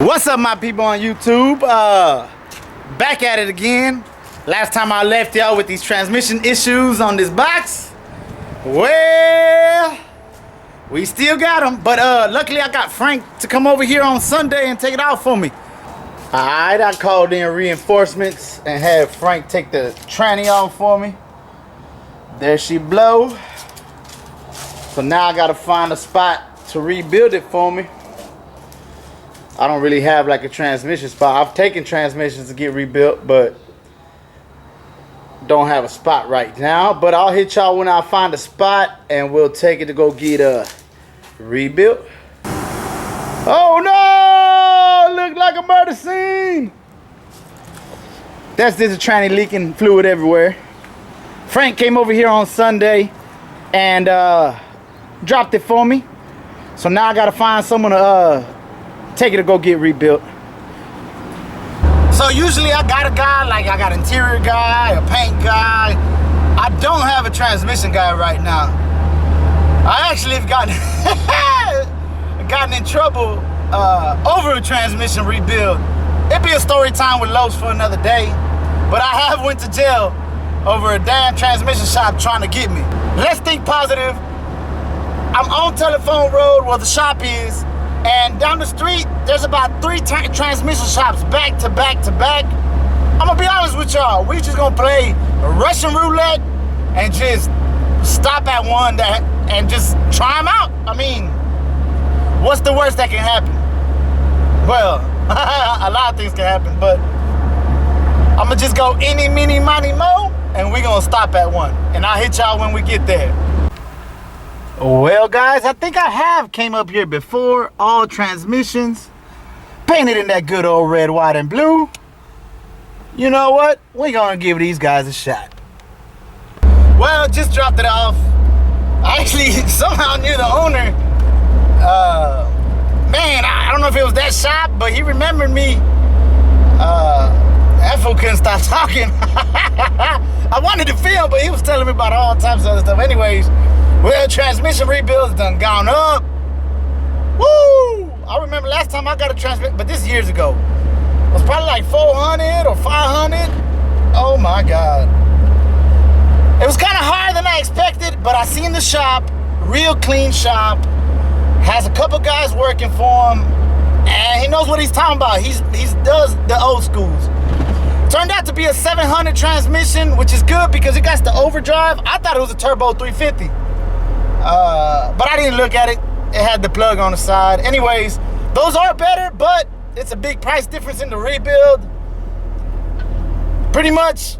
What's up, my people on YouTube? Back at it again. Last time I left y'all with these transmission issues on this box. Well, we still got them, but luckily I got Frank to come over here on Sunday and take it out for me. Alright, I called in reinforcements and had Frank take the tranny off for me. There she blow. So now I gotta find a spot to rebuild it for me. I don't really have like a transmission spot. I've taken transmissions to get rebuilt, but don't have a spot right now. But I'll hit y'all when I find a spot and we'll take it to go get rebuilt. Oh no! Look like a murder scene! There's a tranny leaking fluid everywhere. Frank came over here on Sunday and dropped it for me. So now I gotta find someone to take it to go get rebuilt. So usually I got a guy, like I got an interior guy, a paint guy. I don't have a transmission guy right now. I actually have gotten in trouble over a transmission rebuild. It'd be a story time with Lowe's for another day, but I have went to jail over a damn transmission shop trying to get me. Let's think positive. I'm on Telephone Road where the shop is, and down the street, there's about 3 transmission shops back to back to back. I'm gonna be honest with y'all. We just gonna play Russian roulette and just stop at one and just try them out. I mean, what's the worst that can happen? Well, a lot of things can happen, but I'm gonna just go any, mini, money, mo, and we gonna stop at one. And I'll hit y'all when we get there. Well, guys, I think I have came up here before. All transmissions painted in that good old red, white, and blue. You know what? We're gonna give these guys a shot. Well, just dropped it off. I actually somehow knew the owner. Man, I don't know if it was that shop, but he remembered me. That fool couldn't stop talking. I wanted to film, but he was telling me about all types of other stuff. Anyways, well, transmission rebuilds done gone up. Woo! I remember last time I got a transmission, but this years ago. It was probably like 400 or 500. Oh my God. It was kind of higher than I expected, but I seen the shop, real clean shop. Has a couple guys working for him, and he knows what he's talking about. He does the old schools. Turned out to be a 700 transmission, which is good because it got the overdrive. I thought it was a turbo 350. But I didn't look at it. It had the plug on the side. Anyways, those are better, but it's a big price difference in the rebuild. Pretty much,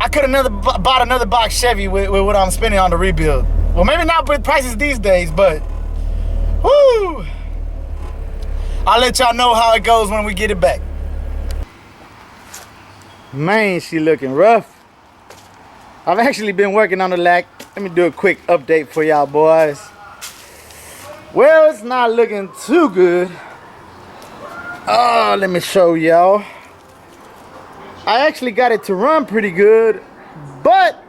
I could have bought another box Chevy with what I'm spending on the rebuild. Well, maybe not with prices these days, but whoo! I'll let y'all know how it goes when we get it back. Man, she looking rough. I've actually been working on the lack. Let me do a quick update for y'all boys. Well, it's not looking too good. Oh, let me show y'all. I actually got it to run pretty good, but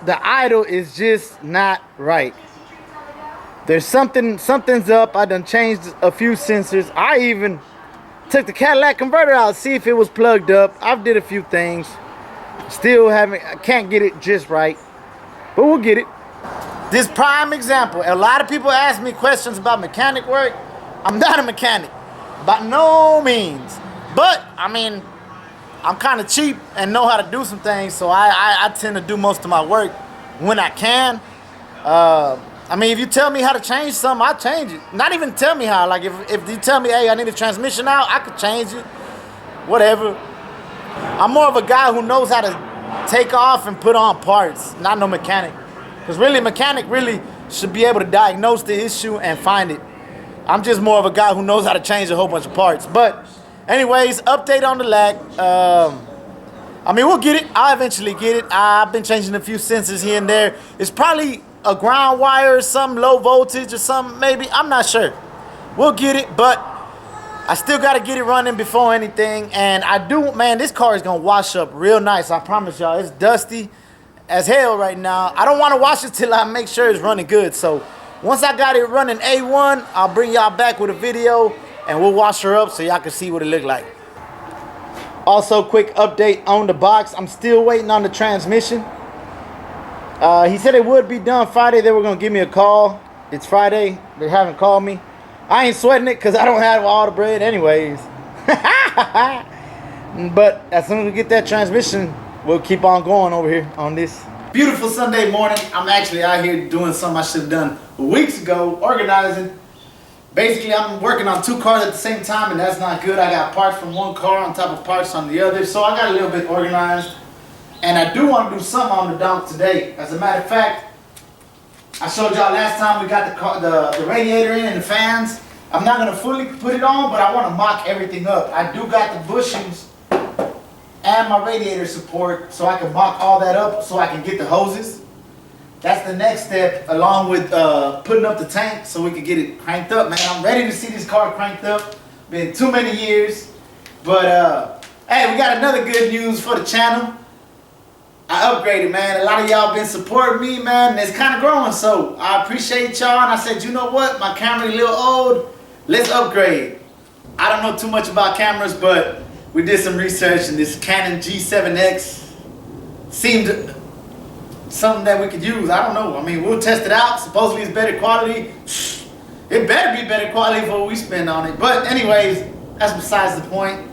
the idle is just not right. There's something's up. I done changed a few sensors. I even took the Cadillac converter out to see if it was plugged up. I've did a few things. I can't get it just right, but we'll get it. This prime example. A lot of people ask me questions about mechanic work. I'm not a mechanic, by no means. But I mean, I'm kind of cheap and know how to do some things, so I tend to do most of my work when I can. I mean, if you tell me how to change something, I'll change it. Not even tell me how. Like if you tell me, hey, I need a transmission out, I could change it. Whatever. I'm more of a guy who knows how to take off and put on parts, not no mechanic. Because really, mechanic really should be able to diagnose the issue and find it. I'm just more of a guy who knows how to change a whole bunch of parts. But anyways, update on the lack. I mean, we'll get it. I'll eventually get it. I've been changing a few sensors here and there. It's probably a ground wire or some low voltage or something, maybe. I'm not sure. We'll get it, but I still got to get it running before anything. And I do, man, this car is going to wash up real nice. I promise y'all. It's dusty as hell right now. I don't want to wash it till I make sure it's running good. So once I got it running A1, I'll bring y'all back with a video and we'll wash her up so y'all can see what it look like. Also, quick update on the box. I'm still waiting on the transmission. He said it would be done Friday. They were gonna give me a call. It's Friday. They haven't called me. I ain't sweating it because I don't have all the bread anyways. But as soon as we get that transmission, we'll keep on going over here on this. Beautiful Sunday morning. I'm actually out here doing something I should have done weeks ago, organizing. Basically, I'm working on 2 cars at the same time, and that's not good. I got parts from one car on top of parts on the other, so I got a little bit organized. And I do want to do something on the Donk today. As a matter of fact, I showed y'all last time we got the radiator in and the fans. I'm not going to fully put it on, but I want to mock everything up. I do got the bushings and my radiator support, so I can mock all that up so I can get the hoses. That's the next step, along with putting up the tank so we can get it cranked up, man. I'm ready to see this car cranked up. Been too many years. But, hey, we got another good news for the channel. I upgraded, man. A lot of y'all been supporting me, man, and it's kind of growing, so I appreciate y'all. And I said, you know what? My camera a little old. Let's upgrade. I don't know too much about cameras, but we did some research, and this Canon G7X seemed something that we could use. I don't know. I mean, we'll test it out. Supposedly it's better quality. It better be better quality for what we spend on it. But anyways, that's besides the point.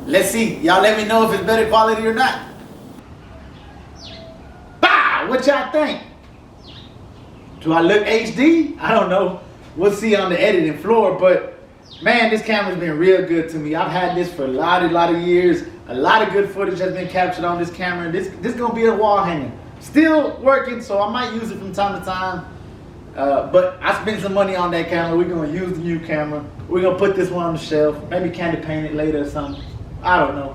Let's see. Y'all let me know if it's better quality or not. What y'all think? Do I look HD? I don't know. We'll see on the editing floor, but man, this camera's been real good to me. I've had this for a lot of years. A lot of good footage has been captured on this camera. This is gonna be a wall hanger. Still working, so I might use it from time to time. But I spent some money on that camera. We're gonna use the new camera. We're gonna put this one on the shelf. Maybe candy paint it later or something. I don't know.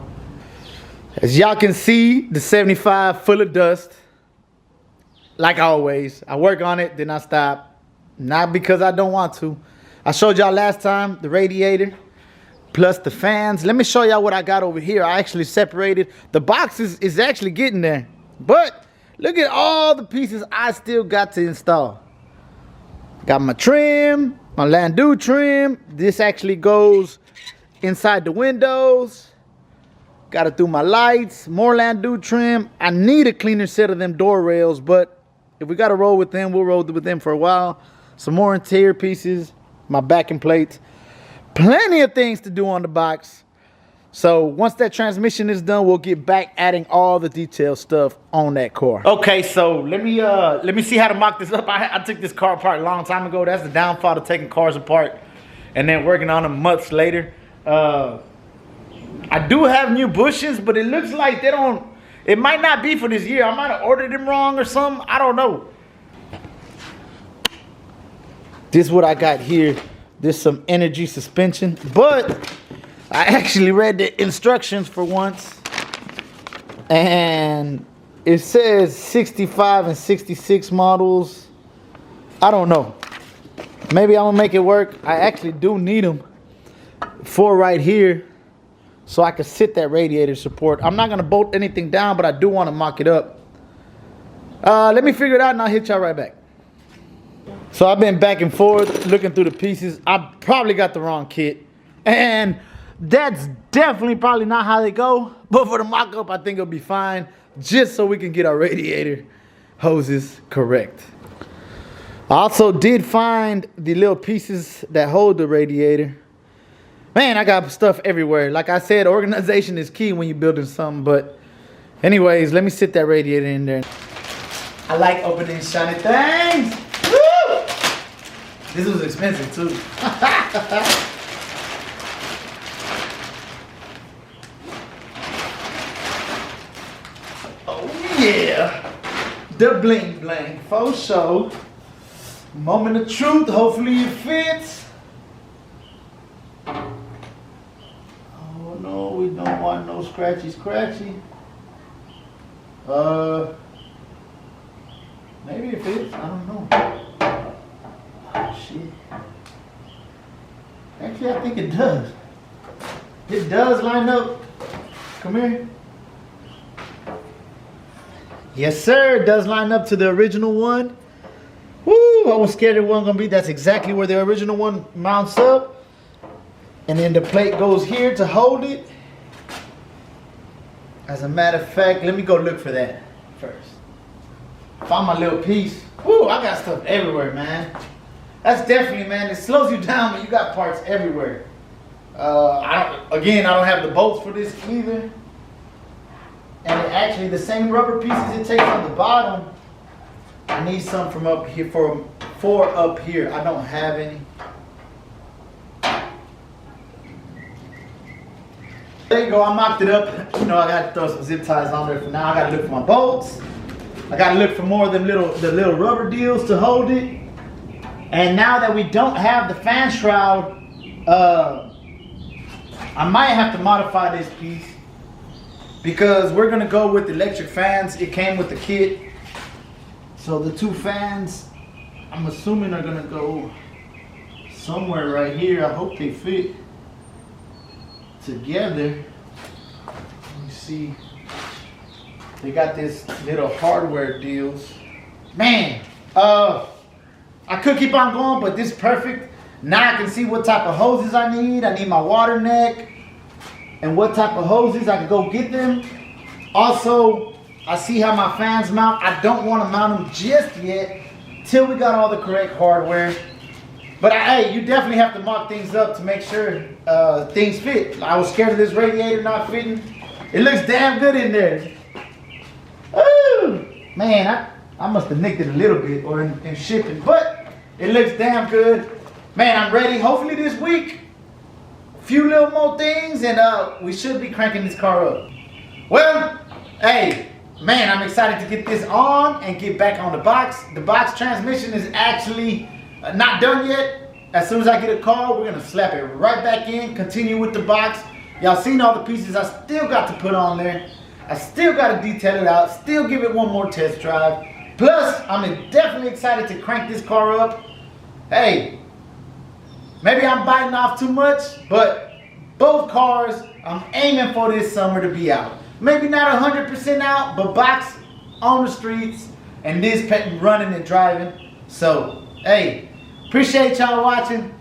As y'all can see, the 75 full of dust. Like always, I work on it, then I stop. Not because I don't want to. I showed y'all last time the radiator plus the fans. Let me show y'all what I got over here. I actually separated. The box is actually getting there. But look at all the pieces I still got to install. Got my trim, my Landau trim. This actually goes inside the windows. Got to do my lights, more Landau trim. I need a cleaner set of them door rails, but if we got to roll with them, we'll roll with them for a while. Some more interior pieces, my backing plates. Plenty of things to do on the box. So once that transmission is done, we'll get back adding all the detailed stuff on that car. Okay, so let me see how to mock this up. I took this car apart a long time ago. That's the downfall of taking cars apart and then working on them months later. I do have new bushings, but it looks like they don't. It might not be for this year. I might have ordered them wrong or something. I don't know. This is what I got here. There's some energy suspension, but I actually read the instructions for once, and it says 65 and 66 models. I don't know. Maybe I'm gonna make it work. I actually do need them for right here, so I can sit that radiator support. I'm not gonna bolt anything down, but I do want to mock it up. Let me figure it out and I'll hit y'all right back. So I've been back and forth looking through the pieces. I probably got the wrong kit, and that's definitely probably not how they go, but for the mock-up I think it'll be fine, just so we can get our radiator hoses correct. I also did find the little pieces that hold the radiator. Man, I got stuff everywhere. Like I said, organization is key when you're building something. But anyways, let me sit that radiator in there. I like opening shiny things. Woo! This was expensive too. Oh yeah. The bling bling. For sure. Moment of truth. Hopefully it fits. No, we don't want no scratchy. Maybe it fits. I don't know. Oh, shit. Actually, I think it does. It does line up. Come here. Yes, sir. It does line up to the original one. Woo! I was scared it wasn't gonna be. That's exactly where the original one mounts up. And then the plate goes here to hold it. As a matter of fact, let me go look for that first. Found my little piece. Woo, I got stuff everywhere, man. That's definitely, man, it slows you down when you got parts everywhere. I don't have the bolts for this either. And actually, the same rubber pieces it takes on the bottom, I need some from up here for up here. I don't have any. There you go, I mocked it up. You know, I got to throw some zip ties on there for now. I got to look for my bolts. I got to look for more of them the little rubber deals to hold it. And now that we don't have the fan shroud, I might have to modify this piece because we're gonna go with electric fans. It came with the kit. So the two fans, I'm assuming are gonna go somewhere right here. I hope they fit together. Let me see. They got this little hardware deals. Man, I could keep on going, but this is perfect. Now I can see what type of hoses I need. I need my water neck and what type of hoses I can go get them. Also, I see how my fans mount. I don't want to mount them just yet till we got all the correct hardware. But hey, you definitely have to mock things up to make sure things fit. I was scared of this radiator not fitting. It looks damn good in there. Ooh, man, I must have nicked it a little bit or in shipping, but it looks damn good. Man, I'm ready. Hopefully this week, a few little more things, and we should be cranking this car up. Well, hey, man, I'm excited to get this on and get back on the box. The box transmission is actually not done yet. As soon as I get a call, we're gonna slap it right back in, continue with the box. Y'all seen all the pieces I still got to put on there. I still got to detail it out, still give it one more test drive. Plus, I'm definitely excited to crank this car up. Hey, maybe I'm biting off too much, but both cars, I'm aiming for this summer to be out. Maybe not 100% out, but box on the streets and this pet running and driving. So, hey, appreciate y'all watching.